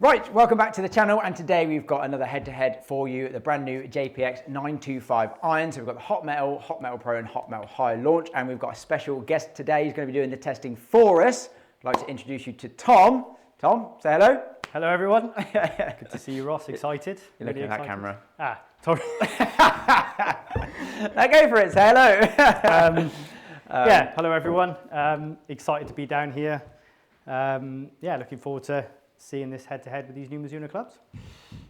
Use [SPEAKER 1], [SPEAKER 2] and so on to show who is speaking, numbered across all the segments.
[SPEAKER 1] Right, welcome back to the channel, and today we've got another head-to-head for you, the brand new JPX 925 iron. So we've got the Hot Metal Pro and Hot Metal High launch, and we've got a special guest today. He's going to be doing the testing for us. I'd like to introduce you to Tom. Tom, say hello.
[SPEAKER 2] Hello everyone. Good to see you, Ross. Excited?
[SPEAKER 1] You're looking at that camera.
[SPEAKER 2] Sorry.
[SPEAKER 1] Now go for it, say hello.
[SPEAKER 2] Yeah, hello everyone. Excited to be down here. Yeah, looking forward to seeing this head-to-head with these new Mizuno clubs.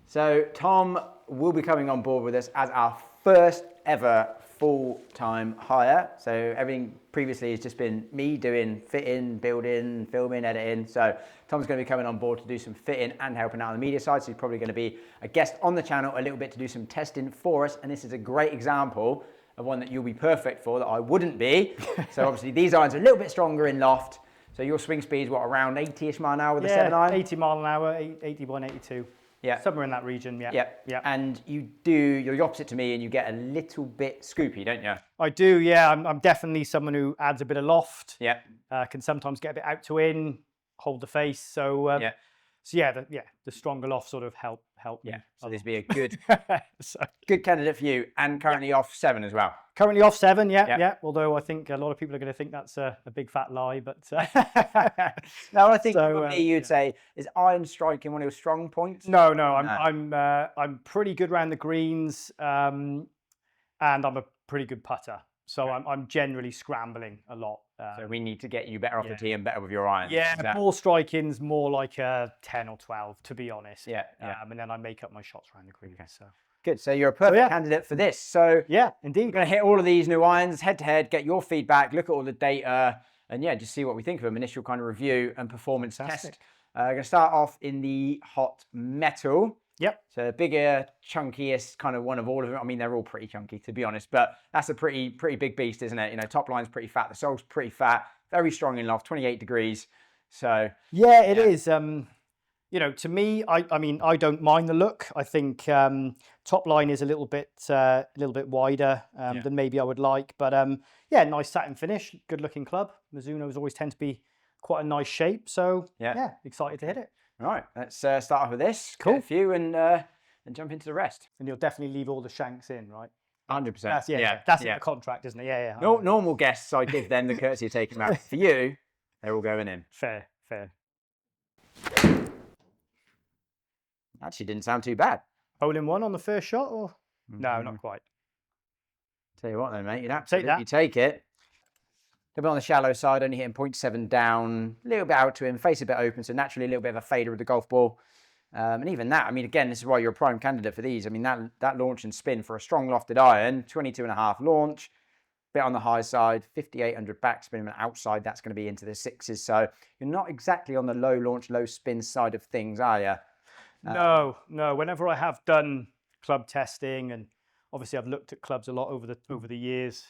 [SPEAKER 1] So Tom will be coming on board with us as our first ever full-time hire. So everything previously has just been me doing fitting, building, filming, editing. So Tom's going to be coming on board to do some fitting and helping out on the media side. So he's probably going to be a guest on the channel a little bit to do some testing for us. And this is a great example of one that you'll be perfect for that I wouldn't be. So obviously these irons are a little bit stronger in loft. So your swing speed is what, around 80-ish mile an hour with the 7 iron?
[SPEAKER 2] 80 mile an hour, 81, 82.
[SPEAKER 1] Yeah.
[SPEAKER 2] Somewhere in that region, yeah.
[SPEAKER 1] Yeah. And you're the opposite to me, and you get a little bit scoopy, don't you?
[SPEAKER 2] I do, yeah. I'm definitely someone who adds a bit of loft.
[SPEAKER 1] Yeah.
[SPEAKER 2] Can sometimes get a bit out to in, hold the face. So, the stronger loft sort of help me.
[SPEAKER 1] Yeah, so this would be a good, good candidate for you, and currently off 7 as well.
[SPEAKER 2] Currently off 7, yeah. Although I think a lot of people are going to think that's a big fat lie, but
[SPEAKER 1] no, I think probably you'd say, is iron striking one of your strong points?
[SPEAKER 2] No, I'm pretty good around the greens, and I'm a pretty good putter. So I'm generally scrambling a lot.
[SPEAKER 1] So we need to get you better off the tee and better with your irons.
[SPEAKER 2] Yeah, ball striking's more like a 10 or 12, to be honest.
[SPEAKER 1] Yeah.
[SPEAKER 2] And then I make up my shots around the green.
[SPEAKER 1] Okay.
[SPEAKER 2] So
[SPEAKER 1] good. So you're a perfect candidate for this. So
[SPEAKER 2] yeah, indeed.
[SPEAKER 1] We're going to hit all of these new irons head to head, get your feedback, look at all the data, and yeah, just see what we think of them. Initial kind of review and performance test. We're going to start off in the Hot Metal.
[SPEAKER 2] Yep.
[SPEAKER 1] So the bigger, chunkiest kind of one of all of them. I mean, they're all pretty chunky, to be honest, but that's a pretty big beast, isn't it? You know, top line's pretty fat, the sole's pretty fat, very strong in loft, 28 degrees. So
[SPEAKER 2] yeah, it is. You know, to me, I mean, I don't mind the look. I think top line is a little bit wider than maybe I would like, but yeah, nice satin finish, good looking club. Mizuno's always tend to be quite a nice shape, so yeah, excited to hit it.
[SPEAKER 1] All right, let's start off with this.
[SPEAKER 2] Cool.
[SPEAKER 1] Get a few and jump into the rest.
[SPEAKER 2] And you'll definitely leave all the shanks in, right?
[SPEAKER 1] 100%.
[SPEAKER 2] That's in the contract, isn't it? Yeah.
[SPEAKER 1] No, normal guests, I give them the courtesy of taking them out. For you, they're all going in.
[SPEAKER 2] Fair.
[SPEAKER 1] Actually, didn't sound too bad.
[SPEAKER 2] Hole in one on the first shot, or no, not quite.
[SPEAKER 1] Tell you what, then, mate, you'd absolutely take it. A bit on the shallow side, only hitting 0.7 down, a little bit out to him, face a bit open, so naturally a little bit of a fader with the golf ball. And even that, I mean, again, this is why you're a prime candidate for these. I mean, that launch and spin for a strong lofted iron, 22.5 launch, bit on the high side, 5,800 backspin, and outside that's going to be into the 6s. So you're not exactly on the low launch, low spin side of things, are you?
[SPEAKER 2] No. Whenever I have done club testing, and obviously I've looked at clubs a lot over the years.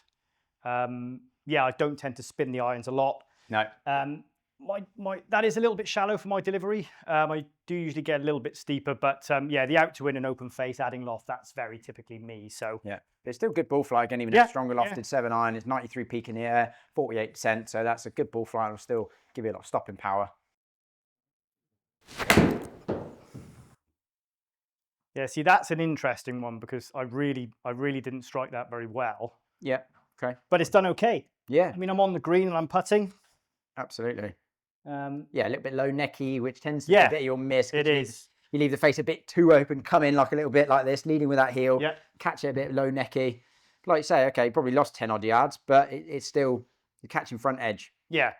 [SPEAKER 2] Yeah, I don't tend to spin the irons a lot.
[SPEAKER 1] No.
[SPEAKER 2] That is a little bit shallow for my delivery. I do usually get a little bit steeper, but yeah, the out to in and open face, adding loft, that's very typically me. So
[SPEAKER 1] yeah, it's still good ball fly again, even a stronger lofted 7 iron. It's 93 peak in the air, 48%. So that's a good ball fly. It'll still give you a lot of stopping power.
[SPEAKER 2] Yeah, see, that's an interesting one because I really didn't strike that very well.
[SPEAKER 1] Yeah. Okay.
[SPEAKER 2] But it's done okay.
[SPEAKER 1] Yeah.
[SPEAKER 2] I mean, I'm on the green and I'm putting.
[SPEAKER 1] Absolutely. Yeah, a little bit low necky, which tends to be a bit of your miss.
[SPEAKER 2] It is.
[SPEAKER 1] You leave the face a bit too open, come in like a little bit like this, leading with that heel, catch it a bit low necky. Like you say, okay, probably lost 10 odd yards, but it's still, you're catching front edge.
[SPEAKER 2] Yeah.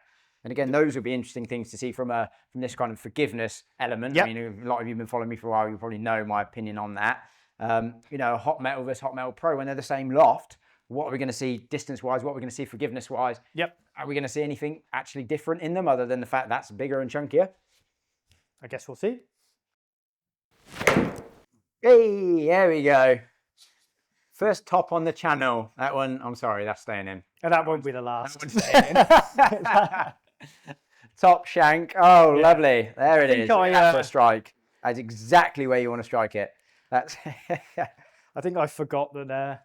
[SPEAKER 1] And again, those would be interesting things to see from this kind of forgiveness element.
[SPEAKER 2] Yep.
[SPEAKER 1] I mean, a lot of you have been following me for a while, you probably know my opinion on that. You know, Hot Metal versus Hot Metal Pro, when they're the same loft, what are we going to see distance-wise? What are we going to see forgiveness-wise?
[SPEAKER 2] Yep.
[SPEAKER 1] Are we going to see anything actually different in them other than the fact that's bigger and chunkier?
[SPEAKER 2] I guess we'll see.
[SPEAKER 1] Hey, there we go. First top on the channel. That one, I'm sorry, that's staying in.
[SPEAKER 2] And that won't be the last.
[SPEAKER 1] That one's staying in. Top shank. Oh, lovely. There it is. That's a strike. That's exactly where you want to strike it. That's.
[SPEAKER 2] I think I forgot that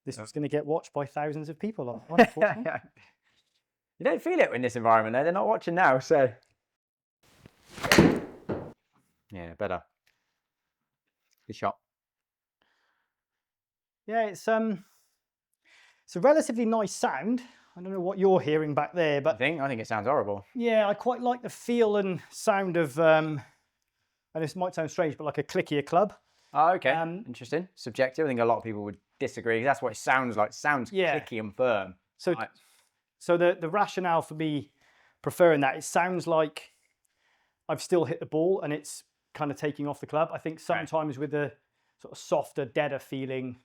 [SPEAKER 2] this was going to get watched by thousands of people.
[SPEAKER 1] You don't feel it in this environment, though. They're not watching now, so. Yeah, better. Good shot.
[SPEAKER 2] Yeah, it's a relatively nice sound. I don't know what you're hearing back there, but
[SPEAKER 1] I think it sounds horrible.
[SPEAKER 2] yeah, I quite like the feel and sound of, and this might sound strange, but like a clickier club.
[SPEAKER 1] Oh, okay. Interesting. Subjective. I think a lot of people would disagree. That's what it sounds like. It sounds clicky and firm.
[SPEAKER 2] So the rationale for me preferring that, it sounds like I've still hit the ball and it's kind of taking off the club. I think sometimes with the sort of softer, deader feeling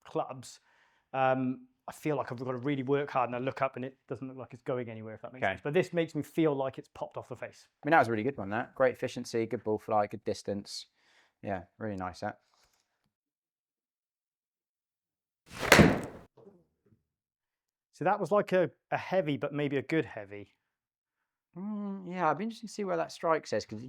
[SPEAKER 2] clubs, I feel like I've got to really work hard and I look up and it doesn't look like it's going anywhere, if that makes sense. But this makes me feel like it's popped off the face.
[SPEAKER 1] I mean, that was a really good one, that. Great efficiency, good ball flight, good distance. Yeah, really nice, that.
[SPEAKER 2] So that was like a heavy, but maybe a good heavy.
[SPEAKER 1] Yeah, I'd be interested to see where that strike says, because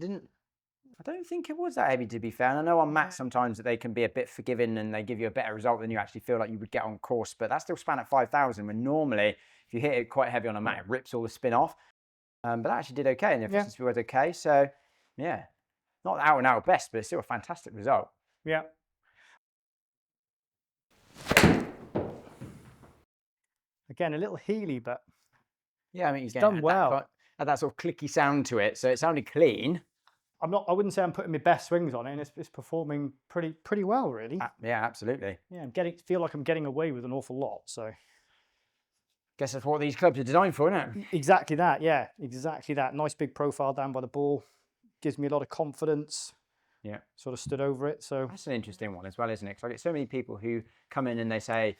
[SPEAKER 1] I don't think it was that heavy, to be fair. And I know on mats sometimes that they can be a bit forgiving and they give you a better result than you actually feel like you would get on course, but that's still span at 5,000, when normally if you hit it quite heavy on a mat, it rips all the spin off. But that actually did okay, and the efficiency was okay. So yeah, not out and out best, but it's still a fantastic result.
[SPEAKER 2] Yeah. Again, a little heely, but
[SPEAKER 1] yeah, I mean, he's
[SPEAKER 2] done well.
[SPEAKER 1] Had that sort of clicky sound to it, so it sounded clean.
[SPEAKER 2] I wouldn't say I'm putting my best swings on it, and it's performing pretty well, really.
[SPEAKER 1] Yeah, absolutely.
[SPEAKER 2] Yeah, feel like I'm getting away with an awful lot. So,
[SPEAKER 1] guess that's what these clubs are designed for, isn't it?
[SPEAKER 2] Exactly that. Yeah, exactly that. Nice big profile down by the ball, gives me a lot of confidence.
[SPEAKER 1] Yeah,
[SPEAKER 2] sort of stood over it. So
[SPEAKER 1] that's an interesting one as well, isn't it? Because I get so many people who come in and they say,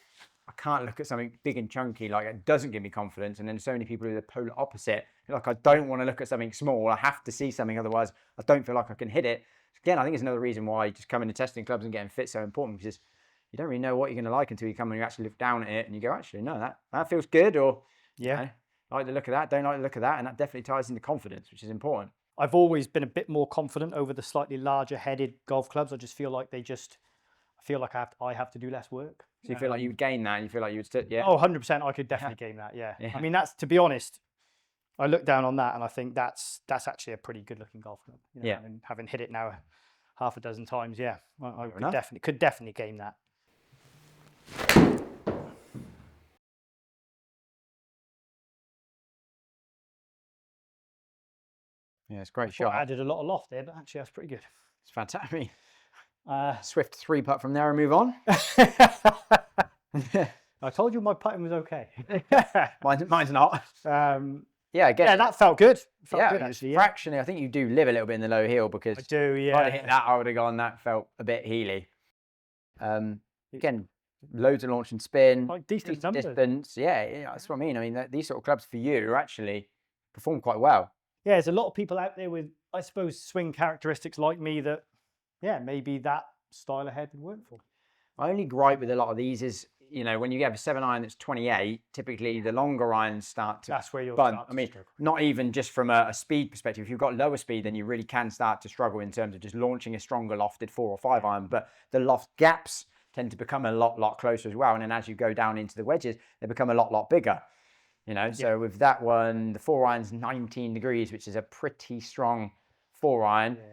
[SPEAKER 1] I can't look at something big and chunky, like it doesn't give me confidence. And then so many people who are the polar opposite, like I don't want to look at something small, I have to see something, otherwise I don't feel like I can hit it. Again, I think it's another reason why just coming to testing clubs and getting fit is so important, because you don't really know what you're going to like until you come and you actually look down at it and you go, actually, no, that feels good, or I like the look of that, don't like the look of that, and that definitely ties into confidence, which is important.
[SPEAKER 2] I've always been a bit more confident over the slightly larger headed golf clubs. I just feel like I feel like I have to do less work.
[SPEAKER 1] So you feel like you would gain that, and you feel like you would yeah?
[SPEAKER 2] Oh, 100%. I could definitely gain that. Yeah. I mean, that's, to be honest, I look down on that and I think that's actually a pretty good looking golf club. You know, and having hit it now half a dozen times, I could definitely gain that.
[SPEAKER 1] Yeah, it's a great shot.
[SPEAKER 2] I added a lot of loft there, but actually that's pretty good.
[SPEAKER 1] It's fantastic. Swift 3-putt from there and move on.
[SPEAKER 2] I told you my putting was okay.
[SPEAKER 1] Mine's not. Yeah, again.
[SPEAKER 2] Yeah, that felt good. Felt good, actually. Yeah.
[SPEAKER 1] Fractionally, I think you do live a little bit in the low heel, because
[SPEAKER 2] I do, yeah.
[SPEAKER 1] If I'd hit that, I would have gone, that felt a bit heely. Again, loads of launch and spin.
[SPEAKER 2] Like decent numbers.
[SPEAKER 1] Distance. Yeah, that's what I mean. I mean, these sort of clubs for you actually perform quite well.
[SPEAKER 2] Yeah, there's a lot of people out there with, I suppose, swing characteristics like me that, maybe that style of head would work for.
[SPEAKER 1] My only gripe with a lot of these is, when you have a 7-iron that's 28, typically the longer irons start to
[SPEAKER 2] That's where you'll
[SPEAKER 1] bunt.
[SPEAKER 2] start to
[SPEAKER 1] I mean,
[SPEAKER 2] struggle.
[SPEAKER 1] not even just from a speed perspective. If you've got lower speed, then you really can start to struggle in terms of just launching a stronger lofted 4 or 5-iron. But the loft gaps tend to become a lot closer as well. And then as you go down into the wedges, they become a lot bigger. So with that one, the 4-iron's 19 degrees, which is a pretty strong 4-iron.
[SPEAKER 2] Yeah.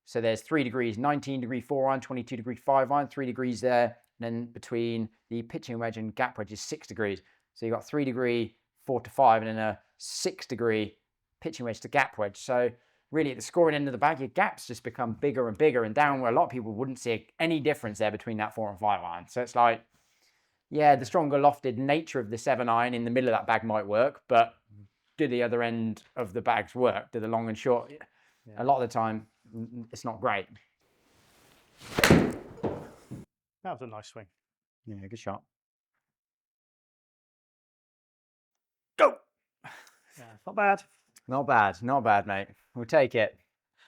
[SPEAKER 1] So there's 3 degrees, 19-degree 4-iron, 22-degree 5-iron, 3 degrees there. And then between the pitching wedge and gap wedge is 6 degrees. So you've got 3 degree 4 to 5 and then a 6 degree pitching wedge to gap wedge. So really at the scoring end of the bag, your gaps just become bigger and bigger and down, where a lot of people wouldn't see any difference there between that 4 and 5-iron. So it's like, the stronger lofted nature of the 7-iron in the middle of that bag might work, but do the other end of the bags work? Do the long and short? Yeah. A lot of the time, it's not great.
[SPEAKER 2] That was a nice swing.
[SPEAKER 1] Yeah, good shot.
[SPEAKER 2] Go! Yeah, not bad.
[SPEAKER 1] Not bad, mate. We'll take it.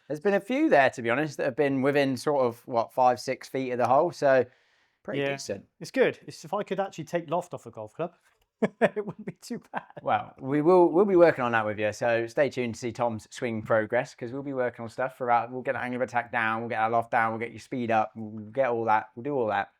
[SPEAKER 1] There's been a few there, to be honest, that have been within sort of, 5-6 feet of the hole, so pretty decent.
[SPEAKER 2] It's good. If I could actually take loft off a golf club, it wouldn't be too bad.
[SPEAKER 1] Well, we'll be working on that with you, so stay tuned to see Tom's swing progress, because we'll be working on stuff throughout. We'll get the angle of attack down, we'll get our loft down, we'll get your speed up, we'll get all that, we'll do all that.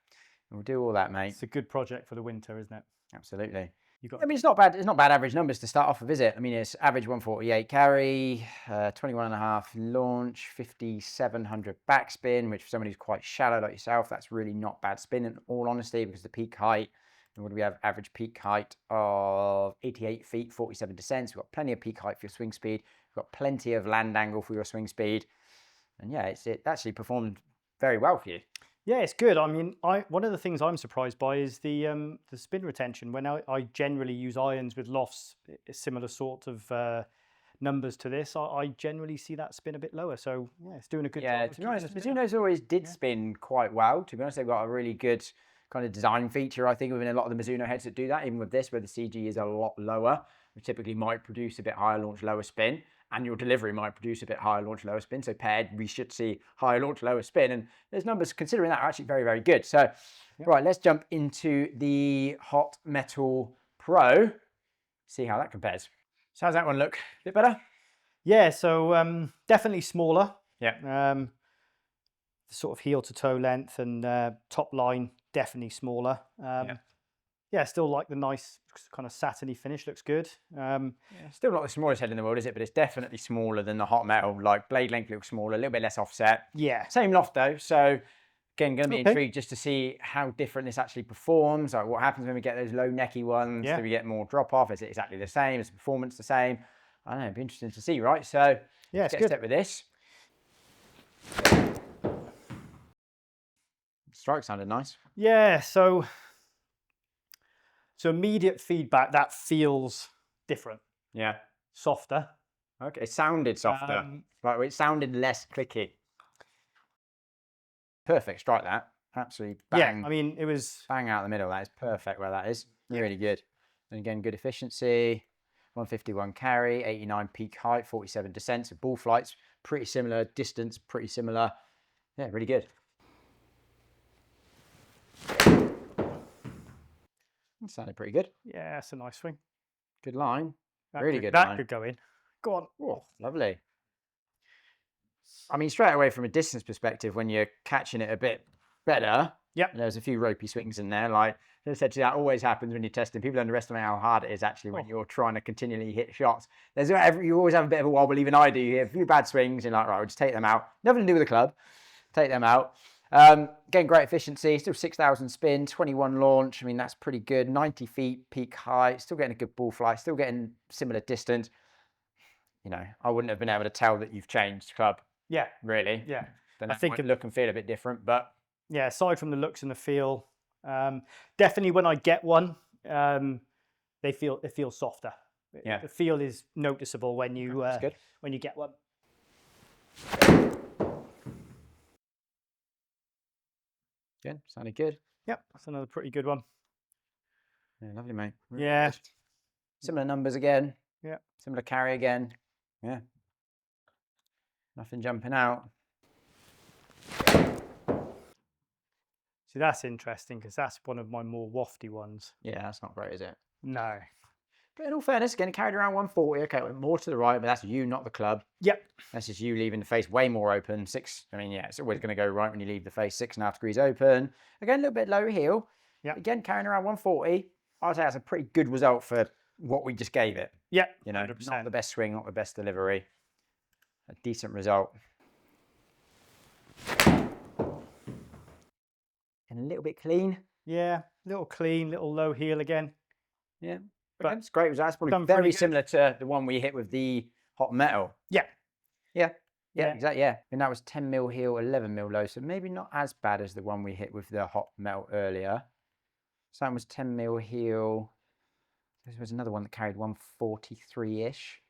[SPEAKER 1] We'll do all that, mate.
[SPEAKER 2] It's a good project for the winter, isn't it?
[SPEAKER 1] Absolutely.
[SPEAKER 2] You got?
[SPEAKER 1] I mean, it's not bad. It's not bad average numbers to start off with, is it? I mean, it's average 148 carry, 21.5 launch, 5,700 backspin, which for somebody who's quite shallow like yourself, that's really not bad spin in all honesty, because the peak height, what do we have? Average peak height of 88 feet, 47 descents. We've got plenty of peak height for your swing speed. We've got plenty of land angle for your swing speed. And yeah, it actually performed very well for you.
[SPEAKER 2] Yeah, it's good. I mean, one of the things I'm surprised by is the spin retention. When I generally use irons with lofts, similar sort of numbers to this, I generally see that spin a bit lower. So yeah, it's doing a good job.
[SPEAKER 1] Yeah, to be honest, Mizuno's always did spin quite well. To be honest, they've got a really good kind of design feature, I think, within a lot of the Mizuno heads that do that. Even with this, where the CG is a lot lower, which typically might produce a bit higher launch, lower spin, and your delivery might produce a bit higher launch, lower spin. So paired, we should see higher launch, lower spin. And those numbers, considering that, are actually very, very good. So, right, let's jump into the Hot Metal Pro, see how that compares. So how's that one look? A bit better?
[SPEAKER 2] Yeah, so definitely smaller.
[SPEAKER 1] Yeah.
[SPEAKER 2] The sort of heel to toe length and top line definitely smaller. Yeah, still like the nice kind of satiny finish. Looks good.
[SPEAKER 1] Yeah, still not the smallest head in the world, is it? But it's definitely smaller than the Hot Metal. Like blade length looks smaller, a little bit less offset.
[SPEAKER 2] Yeah.
[SPEAKER 1] Same loft though. So again, going to be intrigued just to see how different this actually performs. Like what happens when we get those low necky ones?
[SPEAKER 2] Yeah.
[SPEAKER 1] Do we get more drop off? Is it exactly the same? Is the performance the same? I don't know. It'd be interesting to see, right? So
[SPEAKER 2] yeah,
[SPEAKER 1] let's
[SPEAKER 2] it's
[SPEAKER 1] get
[SPEAKER 2] good.
[SPEAKER 1] a step with this. Strike sounded nice.
[SPEAKER 2] Yeah, so immediate feedback, that feels different.
[SPEAKER 1] Yeah.
[SPEAKER 2] Softer.
[SPEAKER 1] Okay, it sounded softer. Like it sounded less clicky. Perfect strike that. Absolutely bang.
[SPEAKER 2] Yeah, I mean, it was
[SPEAKER 1] bang out the middle. That is perfect where that is. Really good. And again, good efficiency. 151 carry, 89 peak height, 47 descent. So ball flights, pretty similar. Distance, pretty similar. Yeah, really good. That sounded pretty good.
[SPEAKER 2] Yeah, it's a nice swing.
[SPEAKER 1] Good line.
[SPEAKER 2] That
[SPEAKER 1] really
[SPEAKER 2] could,
[SPEAKER 1] good
[SPEAKER 2] that
[SPEAKER 1] line.
[SPEAKER 2] could go in. Go on.
[SPEAKER 1] Oh, lovely. I mean, straight away from a distance perspective, when you're catching it a bit better, there's a few ropey swings in there. Like I said to you, that always happens when you're testing. People underestimate how hard it is actually when you're trying to continually hit shots. You always have a bit of a wobble, even I do. You have a few bad swings, and you're like, right, we'll just take them out. Nothing to do with the club. Take them out. Again, great efficiency. Still 6,000 spin, 21 launch. I mean, that's pretty good. 90 feet peak height. Still getting a good ball flight. Still getting similar distance. You know, I wouldn't have been able to tell that you've changed club.
[SPEAKER 2] Yeah.
[SPEAKER 1] Really.
[SPEAKER 2] Yeah.
[SPEAKER 1] Then I think it look and feel a bit different, but
[SPEAKER 2] yeah, aside from the looks and the feel, definitely when I get one, it feels softer.
[SPEAKER 1] Yeah.
[SPEAKER 2] The feel is noticeable when you get one.
[SPEAKER 1] Good. Sounded good.
[SPEAKER 2] Yep, that's another pretty good one.
[SPEAKER 1] Yeah, lovely, mate. Really
[SPEAKER 2] yeah.
[SPEAKER 1] Good. Similar numbers again.
[SPEAKER 2] Yeah.
[SPEAKER 1] Similar carry again. Yeah. Nothing jumping out.
[SPEAKER 2] See, that's interesting because that's one of my more wafty ones.
[SPEAKER 1] Yeah, that's not great, is it?
[SPEAKER 2] No.
[SPEAKER 1] But in all fairness, again, carried around 140. Okay, went more to the right, but that's you, not the club.
[SPEAKER 2] Yep.
[SPEAKER 1] That's just you leaving the face way more open. I mean, yeah, it's always going to go right when you leave the face 6.5 degrees open. Again, a little bit low heel.
[SPEAKER 2] Yeah.
[SPEAKER 1] Again, carrying around 140. I'd say that's a pretty good result for what we just gave it.
[SPEAKER 2] Yeah.
[SPEAKER 1] You know,
[SPEAKER 2] 100%.
[SPEAKER 1] Not the best swing, not the best delivery. A decent result. And a little bit clean.
[SPEAKER 2] Yeah, little clean, little low heel again.
[SPEAKER 1] Yeah. But it's great result. It's probably very similar to the one we hit with the Hot Metal.
[SPEAKER 2] Yeah.
[SPEAKER 1] Yeah. Yeah, exactly. Yeah. And that was 10 mil heel, 11 mil low. So maybe not as bad as the one we hit with the Hot Metal earlier. So that was 10 mil heel. There was another one that carried 143-ish.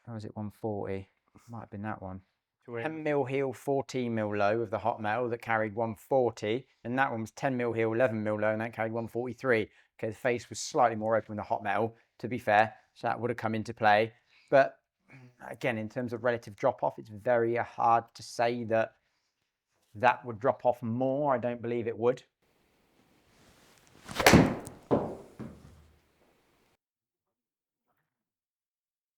[SPEAKER 1] Or was it 140? Might have been that one. 10 mil heel, 14 mil low of the Hot Metal that carried 140. And that one was 10 mil heel, 11 mil low, and that carried 143. Okay, the face was slightly more open with the Hot Metal, to be fair. So that would have come into play. But again, in terms of relative drop-off, it's very hard to say that that would drop off more. I don't believe it would.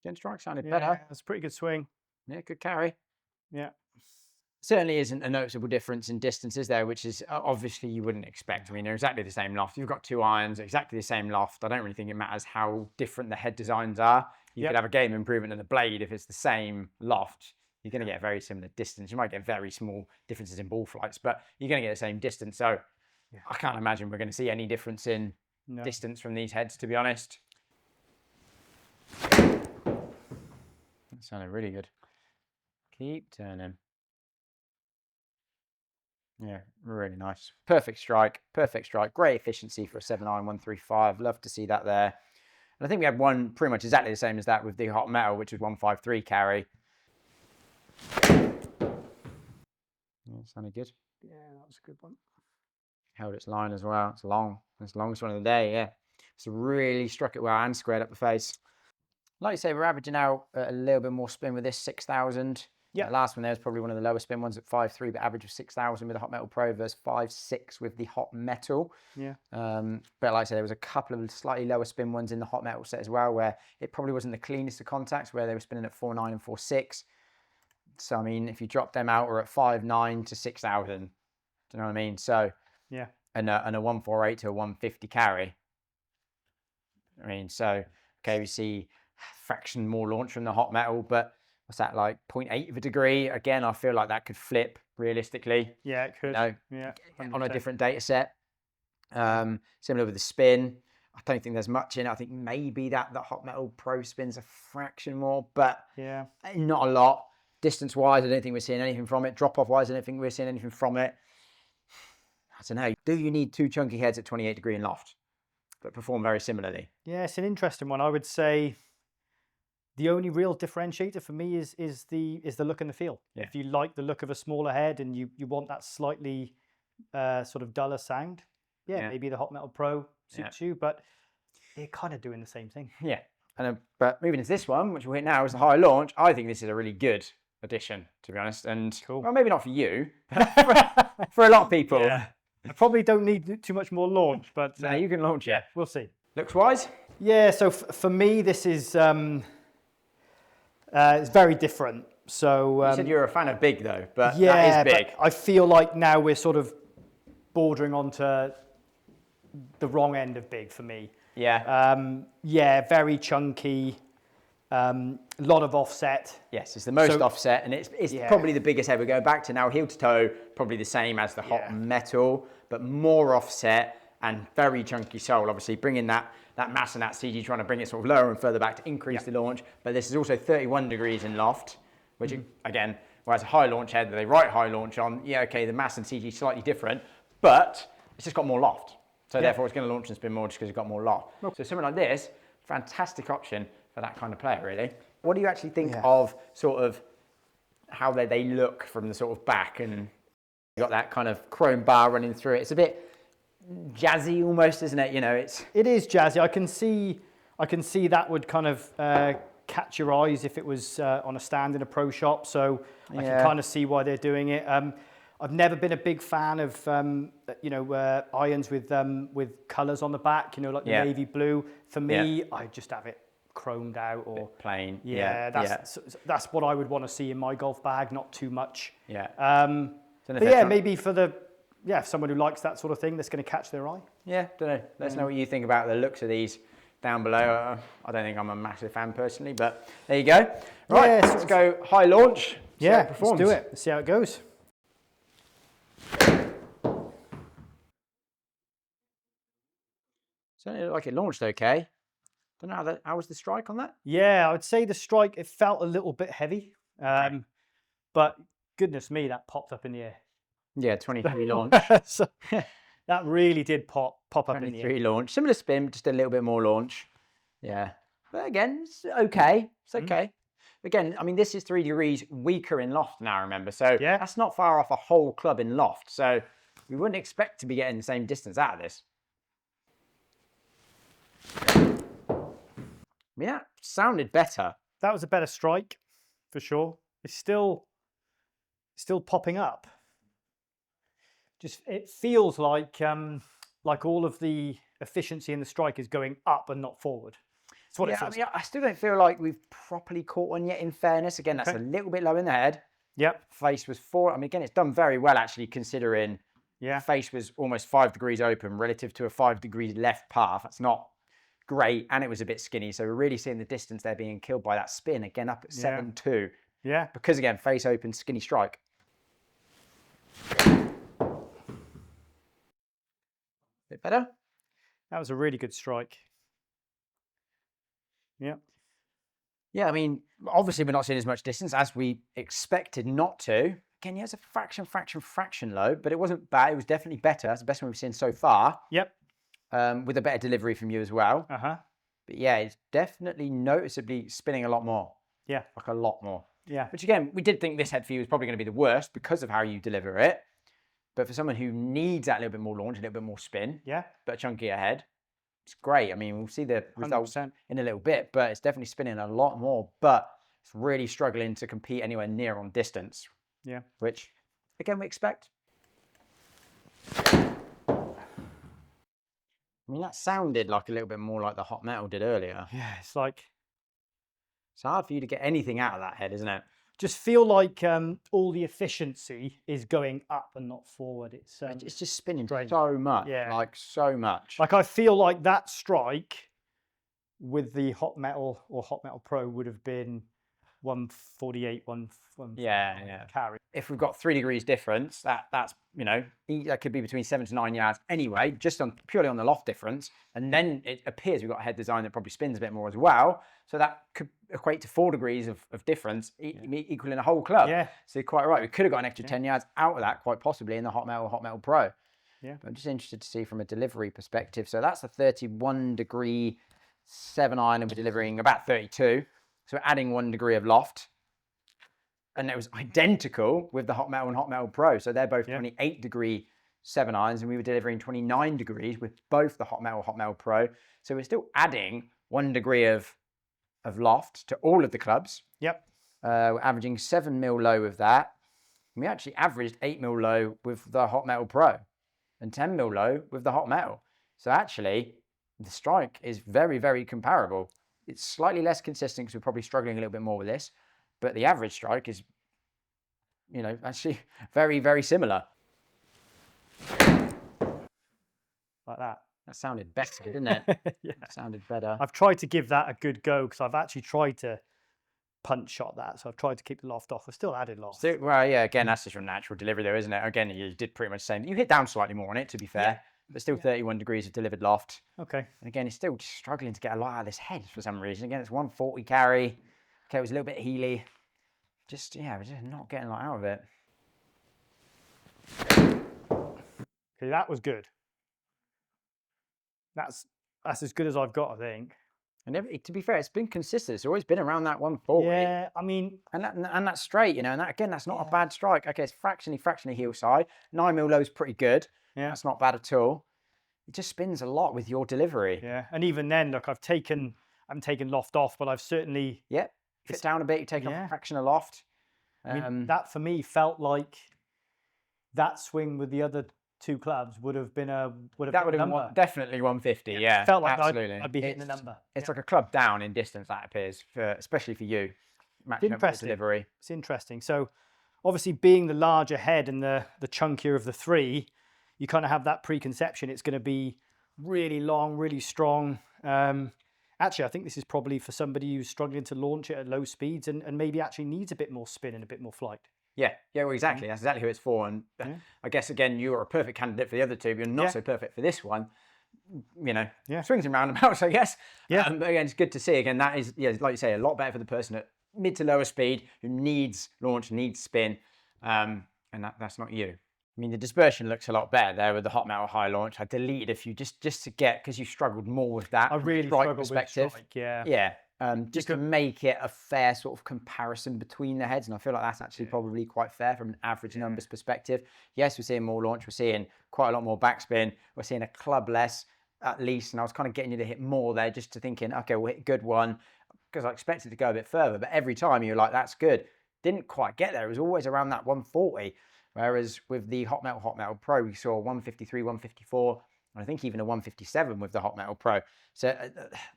[SPEAKER 1] Gen strike sounded better.
[SPEAKER 2] That's a pretty good swing.
[SPEAKER 1] Yeah, good carry.
[SPEAKER 2] Yeah.
[SPEAKER 1] certainly isn't a noticeable difference in distances there, which is obviously you wouldn't expect. I mean, they're exactly the same loft. You've got 2 irons, exactly the same loft. I don't really think it matters how different the head designs are. You could have a game improvement in the blade if it's the same loft. You're going to get a very similar distance. You might get very small differences in ball flights, but you're going to get the same distance. So I can't imagine we're going to see any difference in distance from these heads, to be honest. That sounded really good. Keep turning. Yeah, really nice. Perfect strike. Great efficiency for a 7-iron 135. Love to see that there. And I think we had one pretty much exactly the same as that with the hot metal, which was 153 carry. Yeah, sounded good.
[SPEAKER 2] Yeah, that was a good one.
[SPEAKER 1] Held its line as well. It's long. It's the longest one of the day, yeah. So really struck it well and squared up the face. Like you say, we're averaging out a little bit more spin with this 6,000. Yeah. The last one there was probably one of the lower spin ones at 5.3, but average of 6,000 with the Hot Metal Pro versus 5.6 with the Hot Metal. Yeah. But like I said, there was a couple of slightly lower spin ones in the Hot Metal set as well, where it probably wasn't the cleanest of contacts, where they were spinning at 4.9 and 4.6. So I mean, if you drop them out, we're at 5.9 to 6,000. Do you know what I mean? So yeah. And a 148 to a 150 carry. I mean, so okay, we see fraction more launch from the Hot Metal, but what's that, like 0.8 of a degree? Again, I feel like that could flip realistically.
[SPEAKER 2] Yeah, it could. Yeah, 100%.
[SPEAKER 1] On a different data set. Similar with the spin. I don't think there's much in it. I think maybe that the Hot Metal Pro spins a fraction more, but yeah, not a lot. Distance-wise, I don't think we're seeing anything from it. Drop-off-wise, I don't think we're seeing anything from it. I don't know. Do you need 2 chunky heads at 28 degree in loft that perform very similarly?
[SPEAKER 2] Yeah, it's an interesting one. I would say the only real differentiator for me is the look and the feel. Yeah. If you like the look of a smaller head and you want that slightly sort of duller sound, maybe the Hot Metal Pro suits you, but they're kind of doing the same thing. Yeah.
[SPEAKER 1] But moving into this one, which we'll hit now, is the high launch. I think this is a really good addition, to be honest. And cool. Well, maybe not for you, but for a lot of people. Yeah.
[SPEAKER 2] I probably don't need too much more launch, but
[SPEAKER 1] no, you can launch it.
[SPEAKER 2] Yeah, we'll see.
[SPEAKER 1] Looks wise?
[SPEAKER 2] Yeah. So for me, this is it's very different. So
[SPEAKER 1] you said you're a fan of big though, but that is big.
[SPEAKER 2] But I feel like now we're sort of bordering onto the wrong end of big for me. Yeah. Very chunky. A lot of offset.
[SPEAKER 1] Yes, it's the most offset, and it's probably the biggest head. We're going back to now heel to toe, probably the same as the Hot Metal, but more offset and very chunky sole. Obviously, bringing that mass and that CG, trying to bring it sort of lower and further back to increase the launch. But this is also 31 degrees in loft, which again, whereas a high launch head that they write high launch on, the mass and CG is slightly different, but it's just got more loft. So therefore, it's going to launch and spin more just because it's got more loft. So something like this, fantastic option for that kind of player, really. What do you actually think of sort of how they look from the sort of back, and you got that kind of chrome bar running through it? It's a bit jazzy almost, isn't it? You know,
[SPEAKER 2] it is jazzy. I can see that would kind of catch your eyes if it was on a stand in a pro shop. So I can kind of see why they're doing it. I've never been a big fan of irons with colours on the back. You know, like the navy blue. For me, I just have it chromed out or
[SPEAKER 1] plain.
[SPEAKER 2] That's what I would want to see in my golf bag. Not too much. Maybe for someone who likes that sort of thing, that's going to catch their eye.
[SPEAKER 1] Yeah, don't know. Let us know what you think about the looks of these down below. I don't think I'm a massive fan personally, but there you go. Right, let's go high launch.
[SPEAKER 2] Yeah, let's do it. Let's see how it goes.
[SPEAKER 1] Certainly looked like it launched okay. Don't know how was the strike on that?
[SPEAKER 2] Yeah, I would say the strike, it felt a little bit heavy. But goodness me, that popped up in the air.
[SPEAKER 1] Yeah, 23 launch.
[SPEAKER 2] So, that really did pop up in the air.
[SPEAKER 1] 23 launch. Similar spin, just a little bit more launch. Yeah. But again, it's okay. It's okay. Again, I mean, this is 3 degrees weaker in loft now, remember. So that's not far off a whole club in loft. So we wouldn't expect to be getting the same distance out of this. Yeah, sounded better.
[SPEAKER 2] That was a better strike, for sure. It's still popping up. Just it feels like all of the efficiency in the strike is going up and not forward. That's what it feels like.
[SPEAKER 1] I still don't feel like we've properly caught one yet. In fairness, again, that's a little bit low in the head.
[SPEAKER 2] Yep.
[SPEAKER 1] Face was 4. I mean, again, it's done very well actually, considering
[SPEAKER 2] Yeah.
[SPEAKER 1] face was almost 5 degrees open relative to a 5 degrees left path. That's not great, and it was a bit skinny. So we're really seeing the distance there being killed by that spin. Again, up at 7.2.
[SPEAKER 2] Yeah.
[SPEAKER 1] Because again, face open, skinny strike. Bit better.
[SPEAKER 2] That was a really good strike. Yeah.
[SPEAKER 1] Yeah, I mean, obviously we're not seeing as much distance as we expected not to. Again, yeah, it's a fraction low, but it wasn't bad. It was definitely better. That's the best one we've seen so far.
[SPEAKER 2] Yep.
[SPEAKER 1] With a better delivery from you as well.
[SPEAKER 2] Uh-huh.
[SPEAKER 1] But yeah, it's definitely noticeably spinning a lot more.
[SPEAKER 2] Yeah.
[SPEAKER 1] Like a lot more.
[SPEAKER 2] Yeah.
[SPEAKER 1] Which again, we did think this head for you was probably going to be the worst because of how you deliver it. But for someone who needs that little bit more launch, a little bit more spin,
[SPEAKER 2] Yeah.
[SPEAKER 1] but a chunkier head, it's great. I mean, we'll see the results
[SPEAKER 2] 100%.
[SPEAKER 1] in a little bit, but it's definitely spinning a lot more. But it's really struggling to compete anywhere near on distance.
[SPEAKER 2] Yeah.
[SPEAKER 1] Which, again, we expect. I mean, that sounded like a little bit more like the hot metal did earlier.
[SPEAKER 2] Yeah. It's like,
[SPEAKER 1] It's hard for you to get anything out of that head, isn't it?
[SPEAKER 2] just feel like all the efficiency is going up and not forward.
[SPEAKER 1] It's just spinning
[SPEAKER 2] strange.
[SPEAKER 1] so much.
[SPEAKER 2] Yeah.
[SPEAKER 1] Like, so much.
[SPEAKER 2] Like I feel like that strike with the Hot Metal or Hot Metal Pro would have been 148,
[SPEAKER 1] Yeah.
[SPEAKER 2] carry.
[SPEAKER 1] If we've got 3 degrees difference, that's that could be between 7 to 9 yards anyway, just on purely on the loft difference. And then it appears we've got a head design that probably spins a bit more as well. So that could equate to 4 degrees of difference, equaling a whole club.
[SPEAKER 2] Yeah.
[SPEAKER 1] So you're quite right. We could have got an extra 10 yards out of that, quite possibly, in the Hot Metal Pro.
[SPEAKER 2] Yeah.
[SPEAKER 1] But I'm just interested to see from a delivery perspective. So that's a 31 degree 7 iron, and we're delivering about 32. So we're adding 1 degree of loft. And it was identical with the Hot Metal and Hot Metal Pro. So they're both 28 degree 7 irons, and we were delivering 29 degrees with both the Hot Metal Pro. So we're still adding 1 degree of loft to all of the clubs.
[SPEAKER 2] Yep.
[SPEAKER 1] We're averaging 7 mil low with that. And we actually averaged 8 mil low with the Hot Metal Pro and 10 mil low with the Hot Metal. So actually, the strike is very, very comparable. It's slightly less consistent because we're probably struggling a little bit more with this. But the average strike is, actually very, very similar.
[SPEAKER 2] Like that.
[SPEAKER 1] That sounded better, didn't it?
[SPEAKER 2] Yeah.
[SPEAKER 1] That sounded better.
[SPEAKER 2] I've tried to give that a good go because I've actually tried to punch shot that. So I've tried to keep the loft off. I've still added loft.
[SPEAKER 1] So, well, yeah, again, that's just your natural delivery though, isn't it? Again, you did pretty much the same. You hit down slightly more on it, to be fair, but still 31 degrees of delivered loft.
[SPEAKER 2] Okay.
[SPEAKER 1] And again, it's still just struggling to get a lot out of this head for some reason. Again, it's 140 carry. Okay, it was a little bit heely. We're just not getting a lot out of it.
[SPEAKER 2] Okay, that was good. That's as good as I've got, I think.
[SPEAKER 1] And to be fair, it's been consistent. It's always been around that 140.
[SPEAKER 2] Yeah, I mean,
[SPEAKER 1] and that's straight, and that again, that's not a bad strike. Okay, it's fractionally heel side. 9 mil low is pretty good.
[SPEAKER 2] Yeah,
[SPEAKER 1] that's not bad at all. It just spins a lot with your delivery.
[SPEAKER 2] Yeah, and even then, look, I'm taking loft off, but I've certainly
[SPEAKER 1] fit down a bit. You take off a fraction of loft.
[SPEAKER 2] I mean, that for me felt like that swing with the other two clubs would have been
[SPEAKER 1] definitely 150. Yeah,
[SPEAKER 2] felt like
[SPEAKER 1] absolutely.
[SPEAKER 2] I'd be hitting the number.
[SPEAKER 1] It's like a club down in distance. That appears, especially for you, matching up with delivery.
[SPEAKER 2] It's interesting. So, obviously, being the larger head and the chunkier of the three, you kind of have that preconception. It's going to be really long, really strong. Actually, I think this is probably for somebody who's struggling to launch it at low speeds and maybe actually needs a bit more spin and a bit more flight.
[SPEAKER 1] Yeah, well, exactly. That's exactly who it's for. And I guess, again, you are a perfect candidate for the other two, but you're not so perfect for this one. Swings and roundabouts, I guess.
[SPEAKER 2] Yeah.
[SPEAKER 1] But again, it's good to see. Again, that is, like you say, a lot better for the person at mid to lower speed who needs launch, needs spin. And that's not you. I mean, the dispersion looks a lot better there with the Hot Metal high launch. I deleted a few just to get, because you struggled more with that.
[SPEAKER 2] I really struggled with strike,
[SPEAKER 1] Yeah. Just to make it a fair sort of comparison between the heads. And I feel like that's actually probably quite fair from an average numbers perspective. Yes, we're seeing more launch. We're seeing quite a lot more backspin. We're seeing a club less at least. And I was kind of getting you to hit more there just to thinking, okay, we'll hit a good one, because I expected to go a bit further. But every time you're like, that's good. Didn't quite get there. It was always around that 140. Whereas with the Hot Metal Pro, we saw 153, 154, and I think even a 157 with the Hot Metal Pro. So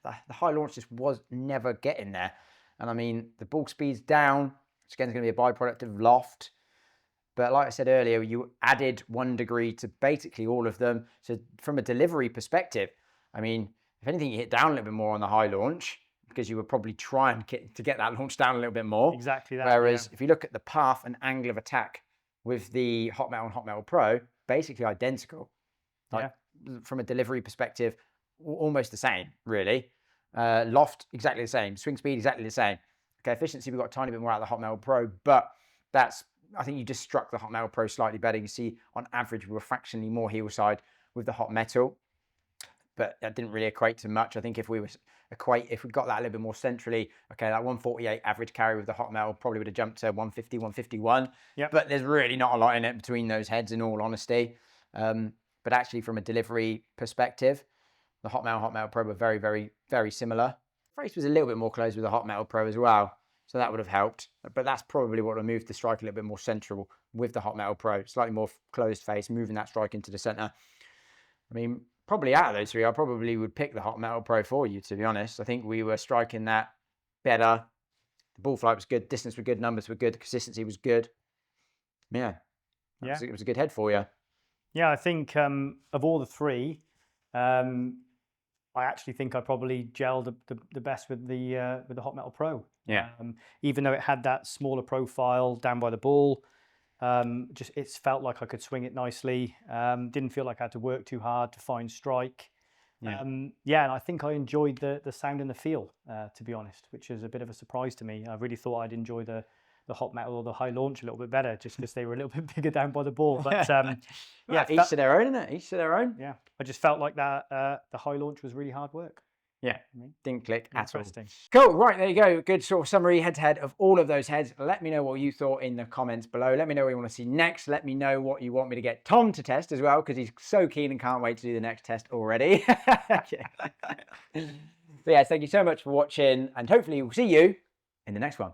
[SPEAKER 1] the high launch just was never getting there. And I mean, the ball speed's down. which again is going to be a byproduct of loft. But like I said earlier, you added 1 degree to basically all of them. So from a delivery perspective, I mean, if anything, you hit down a little bit more on the high launch because you were probably trying to get that launch down a little bit more.
[SPEAKER 2] Exactly that.
[SPEAKER 1] Whereas if you look at the path and angle of attack with the Hot Metal and Hot Metal Pro, basically identical. Like, from a delivery perspective, almost the same, really. Loft, exactly the same. Swing speed, exactly the same. Okay, efficiency, we've got a tiny bit more out of the Hot Metal Pro, but I think you just struck the Hot Metal Pro slightly better. You see, on average, we were fractionally more heel side with the Hot Metal, but that didn't really equate to much. I think if we got that a little bit more centrally, okay, that 148 average carry with the Hot Metal probably would have jumped to 150, 151.
[SPEAKER 2] Yep.
[SPEAKER 1] But there's really not a lot in it between those heads, in all honesty. But actually, from a delivery perspective, the Hot Metal Pro were very, very, very similar. Face was a little bit more close with the Hot Metal Pro as well, so that would have helped. But that's probably what would have moved the strike a little bit more central with the Hot Metal Pro, slightly more closed face, moving that strike into the center. I mean, probably out of those three, I probably would pick the Hot Metal Pro for you, to be honest. I think we were striking that better. The ball flight was good, distance was good, numbers were good, the consistency was good. Yeah. It was a good head for you.
[SPEAKER 2] Yeah, I think of all the three, I actually think I probably gelled the best with the Hot Metal Pro.
[SPEAKER 1] Yeah.
[SPEAKER 2] Even though it had that smaller profile down by the ball, just it felt like I could swing it nicely. Didn't feel like I had to work too hard to find strike.
[SPEAKER 1] Yeah.
[SPEAKER 2] And I think I enjoyed the sound and the feel, to be honest, which is a bit of a surprise to me. I really thought I'd enjoy the Hot Metal or the high launch a little bit better, just because they were a little bit bigger down by the ball. But
[SPEAKER 1] each to their own, isn't it? Each to their own.
[SPEAKER 2] Yeah, I just felt like that the high launch was really hard work.
[SPEAKER 1] Yeah, didn't click at all.
[SPEAKER 2] Cool,
[SPEAKER 1] right, there you go. Good sort of summary head-to-head of all of those heads. Let me know what you thought in the comments below. Let me know what you want to see next. Let me know what you want me to get Tom to test as well, because he's so keen and can't wait to do the next test already. So yeah, thank you so much for watching, and hopefully we'll see you in the next one.